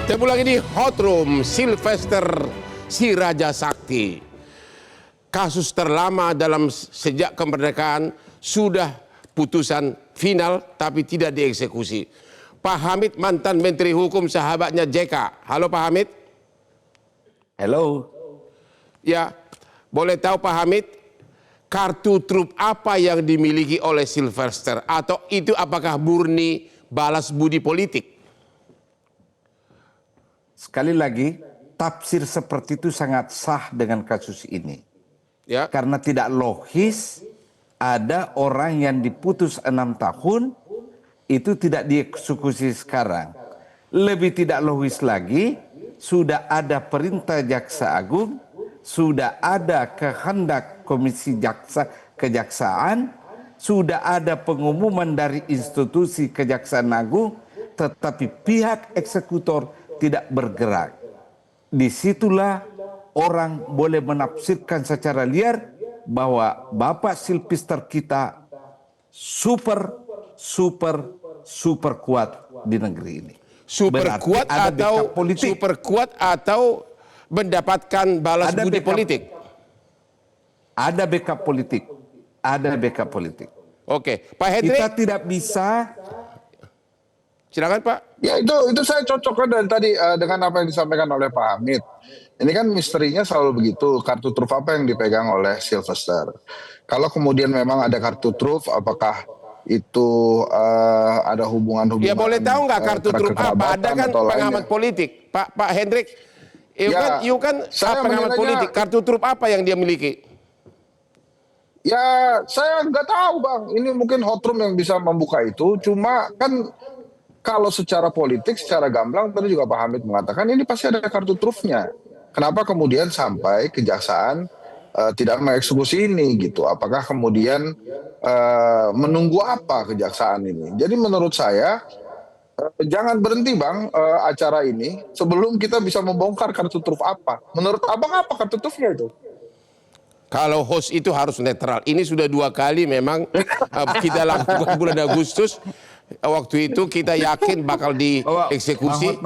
Kita lagi di Hot Room, Sylvester si Raja Sakti. Kasus terlama dalam sejak kemerdekaan, sudah putusan final tapi tidak dieksekusi. Pak Hamid, mantan Menteri Hukum, sahabatnya JK. Halo Pak Hamid. Halo. Ya, boleh tahu Pak Hamid, kartu truf apa yang dimiliki oleh Sylvester? Atau itu apakah murni balas budi politik? Sekali lagi, tafsir seperti itu sangat sah dengan kasus ini. Ya. Karena tidak logis ada orang yang diputus 6 tahun itu tidak dieksekusi sekarang. Lebih tidak logis lagi, sudah ada perintah Jaksa Agung, sudah ada kehendak Komisi Kejaksaan, sudah ada pengumuman dari institusi Kejaksaan Agung, tetapi pihak eksekutor tidak bergerak. Disitulah orang boleh menafsirkan secara liar bahwa Bapak Sylvester kita super kuat di negeri ini. Super kuat atau mendapatkan balas budi politik? Ada backup politik. Ada backup politik. Oke, Pak Hendrik. Kita tidak bisa. Silakan Pak. Ya itu saya cocokkan dari tadi dengan apa yang disampaikan oleh Pak Hamid. Ini kan misterinya selalu begitu, kartu truf apa yang dipegang oleh Sylvester. Kalau kemudian memang ada kartu truf, apakah itu ada hubungan-hubungan? Ya boleh tahu nggak kartu truf apa? Ada kan pengamat politik, Pak Hendrik. You kan pengamat politik. Kartu truf apa yang dia miliki? Ya saya nggak tahu Bang. Ini mungkin Hot Room yang bisa membuka itu. Cuma kan kalau secara politik, secara gamblang, tadi juga Pak Hamid mengatakan ini pasti ada kartu trufnya. Kenapa kemudian sampai kejaksaan tidak mengeksekusi ini gitu? Apakah kemudian menunggu apa kejaksaan ini? Jadi menurut saya jangan berhenti Bang acara ini sebelum kita bisa membongkar kartu truf apa. Menurut Abang apa kartu trufnya itu? Kalau host itu harus netral. Ini sudah 2 kali memang kita lakukan bulan Agustus. Waktu itu kita yakin bakal dieksekusi.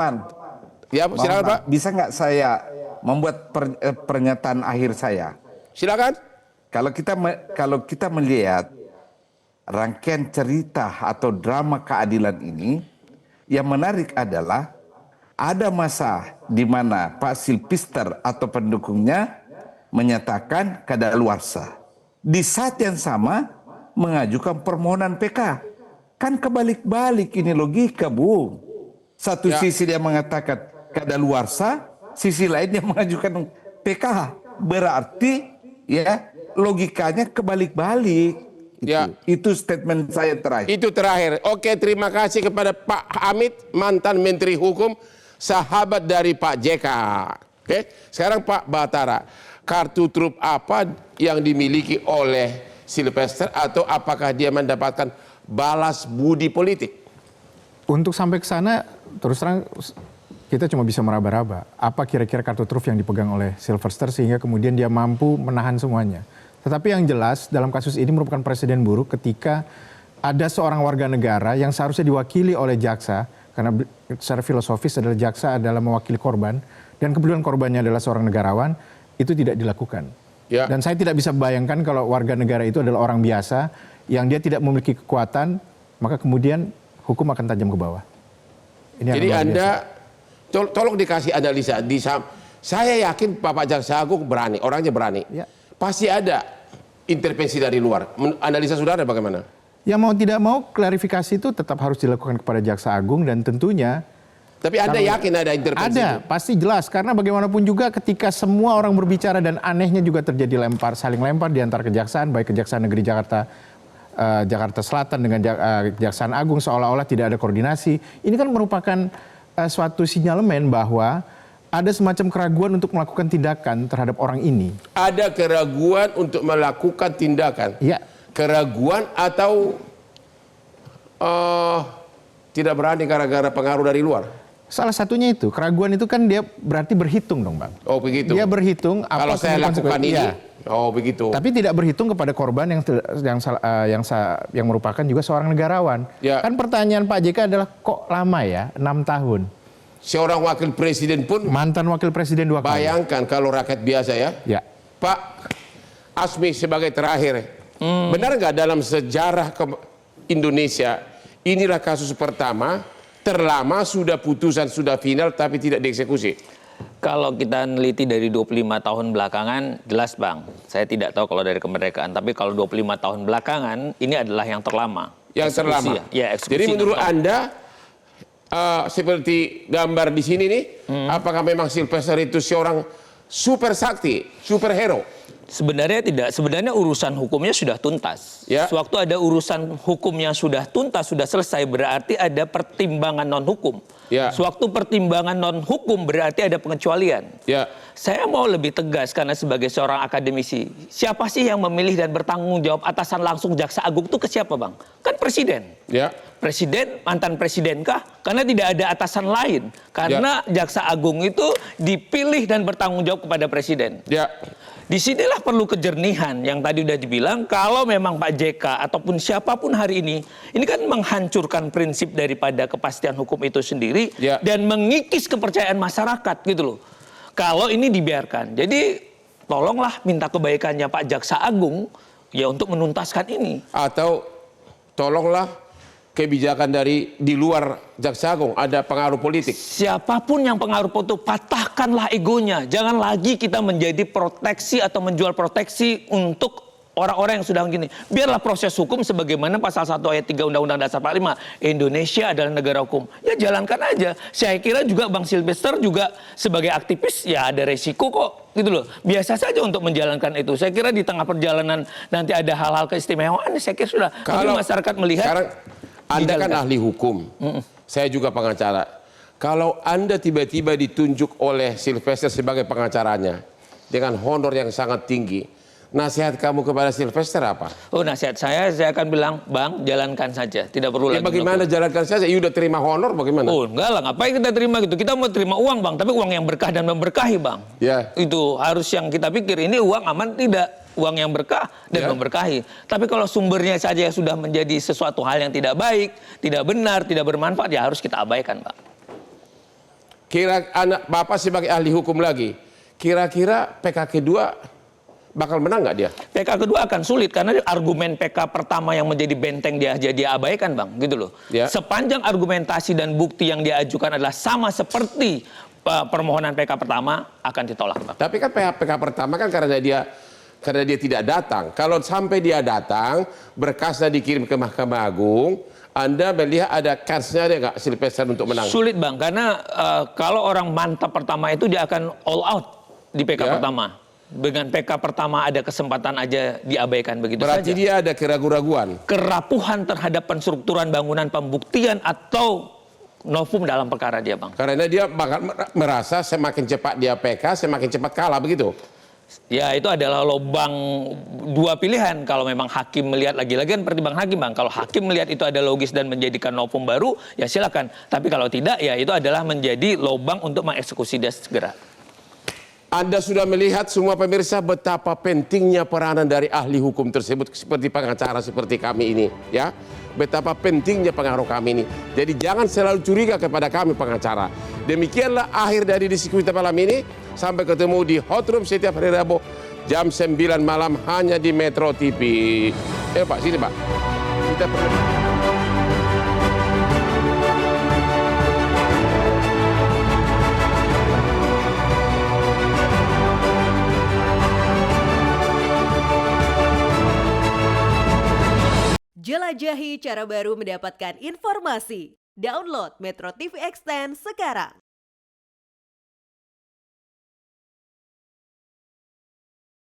Ya, silakan Pak. Bisa nggak saya membuat pernyataan akhir saya? Silakan. Kalau kita melihat rangkaian cerita atau drama keadilan ini, yang menarik adalah ada masa di mana Pak Sylvester atau pendukungnya menyatakan kadaluarsa. Di saat yang sama mengajukan permohonan PK. Kan kebalik-balik ini logika, Bung. Satu sisi dia mengatakan kadaluarsa, sisi lainnya mengajukan PK. Berarti ya logikanya kebalik-balik. Ya. Itu statement saya terakhir. Itu terakhir. Oke, terima kasih kepada Pak Hamid, mantan Menteri Hukum, sahabat dari Pak JK. Oke, sekarang Pak Batara, kartu truf apa yang dimiliki oleh Sylvester atau apakah dia mendapatkan balas budi politik? Untuk sampai ke sana, terus terang kita cuma bisa meraba-raba. Apa kira-kira kartu truf yang dipegang oleh Sylvester sehingga kemudian dia mampu menahan semuanya. Tetapi yang jelas dalam kasus ini merupakan presiden buruk ketika ada seorang warga negara yang seharusnya diwakili oleh jaksa, karena secara filosofis adalah jaksa adalah mewakili korban, dan kebetulan korbannya adalah seorang negarawan, itu tidak dilakukan. Ya. Dan saya tidak bisa bayangkan kalau warga negara itu adalah orang biasa yang dia tidak memiliki kekuatan, maka kemudian hukum akan tajam ke bawah. Ini jadi Anda tolong dikasih analisa. Saya yakin Bapak Jaksa Agung berani, orangnya berani. Ya. Pasti ada intervensi dari luar. Analisa saudara bagaimana? Ya mau tidak mau klarifikasi itu tetap harus dilakukan kepada Jaksa Agung dan tentunya. Tapi Anda yakin ada intervensi? Ada, pasti jelas. Karena bagaimanapun juga ketika semua orang berbicara dan anehnya juga terjadi saling lempar di antara kejaksaan, baik Kejaksaan Negeri Jakarta Selatan dengan Kejaksaan Agung, seolah-olah tidak ada koordinasi. Ini kan merupakan suatu sinyalemen bahwa ada semacam keraguan untuk melakukan tindakan terhadap orang ini. Ada keraguan untuk melakukan tindakan? Ya. Keraguan atau tidak berani gara-gara pengaruh dari luar? Salah satunya itu, keraguan itu kan dia berarti berhitung dong Bang. Oh begitu. Dia berhitung apa kalau saya lakukan ini. Ya. Oh begitu. Tapi tidak berhitung kepada korban yang merupakan juga seorang negarawan. Ya. Kan pertanyaan Pak JK adalah kok lama ya 6 tahun. seorang wakil presiden pun Mantan wakil presiden 2 kali. bayangkan kalau rakyat biasa ya. Ya. Pak Asmi sebagai terakhir, benar nggak dalam sejarah Indonesia inilah kasus pertama terlama sudah putusan sudah final tapi tidak dieksekusi? Kalau kita neliti dari 25 tahun belakangan, jelas Bang. Saya tidak tahu kalau dari kemerdekaan, tapi kalau 25 tahun belakangan, ini adalah yang terlama. Yang Eksekusi terlama. Ya, eksekusi Jadi menurut non-stop. Anda, seperti gambar di sini nih, apakah memang Sylvester itu seorang super sakti, superhero? Sebenarnya tidak. Sebenarnya urusan hukumnya sudah tuntas. Ya. Sewaktu ada urusan hukumnya sudah tuntas, sudah selesai, berarti ada pertimbangan non-hukum. Ya. Sewaktu pertimbangan non-hukum berarti ada pengecualian. Ya. Saya mau lebih tegas karena sebagai seorang akademisi, siapa sih yang memilih dan bertanggung jawab atasan langsung Jaksa Agung itu ke siapa Bang? Kan Presiden. Ya. Presiden, mantan presiden kah? Karena tidak ada atasan lain. Karena Jaksa Agung itu dipilih dan bertanggung jawab kepada Presiden. Ya. Disinilah perlu kejernihan yang tadi udah dibilang, kalau memang Pak JK ataupun siapapun hari ini kan menghancurkan prinsip daripada kepastian hukum itu sendiri Ya. dan mengikis kepercayaan masyarakat gitu loh. Kalau ini dibiarkan. Jadi tolonglah minta kebaikannya Pak Jaksa Agung ya untuk menuntaskan ini. Atau tolonglah kebijakan dari di luar Jaksa Agung ada pengaruh politik. Siapapun yang pengaruh itu, patahkanlah egonya. Jangan lagi kita menjadi proteksi atau menjual proteksi untuk orang-orang yang sudah begini. Biarlah proses hukum sebagaimana pasal 1 ayat 3 Undang-Undang Dasar 45. Indonesia adalah negara hukum. Ya jalankan aja. Saya kira juga Bang Sylvester juga sebagai aktivis ya ada resiko kok. Gitu loh. Biasa saja untuk menjalankan itu. Saya kira di tengah perjalanan nanti ada hal-hal keistimewaan. Saya kira sudah. Tapi masyarakat melihat. Sekarang Anda kan dijalankan. ahli hukum. Saya juga pengacara. Kalau Anda tiba-tiba ditunjuk oleh Sylvester sebagai pengacaranya dengan honor yang sangat tinggi, nasihat kamu kepada Sylvester apa? Oh nasihat saya akan bilang, Bang jalankan saja. Tidak perlu Ya lagi. bagaimana jalankan saja? Ya udah terima honor bagaimana? Oh enggak lah, ngapain kita terima gitu? Kita mau terima uang Bang, tapi uang yang berkah dan memberkahi Bang. Ya. Itu harus yang kita pikir, ini uang aman tidak? Uang yang berkah dan Ya. memberkahi. Tapi kalau sumbernya saja yang sudah menjadi sesuatu hal yang tidak baik, tidak benar, tidak bermanfaat, ya harus kita abaikan Pak. Kira anak Bapak sebagai ahli hukum lagi, kira-kira PK kedua bakal menang nggak dia? PK kedua akan sulit karena argumen PK pertama yang menjadi benteng dia jadi abaikan Bang, gitu loh. Ya. Sepanjang argumentasi dan bukti yang dia ajukan adalah sama seperti permohonan PK pertama, akan ditolak Bang. Tapi kan PK pertama kan karena dia tidak datang. Kalau sampai dia datang, berkasnya dikirim ke Mahkamah Agung, Anda melihat ada kansnya ada nggak Sylvester untuk menang? Sulit Bang, karena kalau orang mantap pertama itu dia akan all out di PK Ya. pertama. Dengan PK pertama ada kesempatan aja diabaikan begitu Berarti saja. dia ada keraguan-raguan. Kerapuhan terhadap penstrukturan bangunan pembuktian atau novum dalam perkara dia Bang. Karena dia bakal merasa semakin cepat dia PK, semakin cepat kalah begitu. Ya itu adalah lubang dua pilihan. Kalau memang hakim melihat lagi-lagi kan pertimbangan hakim Bang. Kalau hakim melihat itu ada logis dan menjadikan novum baru, ya silakan. Tapi kalau tidak, ya itu adalah menjadi lubang untuk mengeksekusi dia segera. Anda sudah melihat semua pemirsa betapa pentingnya peranan dari ahli hukum tersebut seperti pengacara seperti kami ini, ya. Betapa pentingnya pengaruh kami ini. Jadi jangan selalu curiga kepada kami pengacara. Demikianlah akhir dari diskusi kita malam ini. Sampai ketemu di Hot Room setiap hari Rabu jam 9 malam hanya di Metro TV. Pak, sini Pak. Kita perlu. Jelajahi cara baru mendapatkan informasi. Download Metro TV Extend sekarang.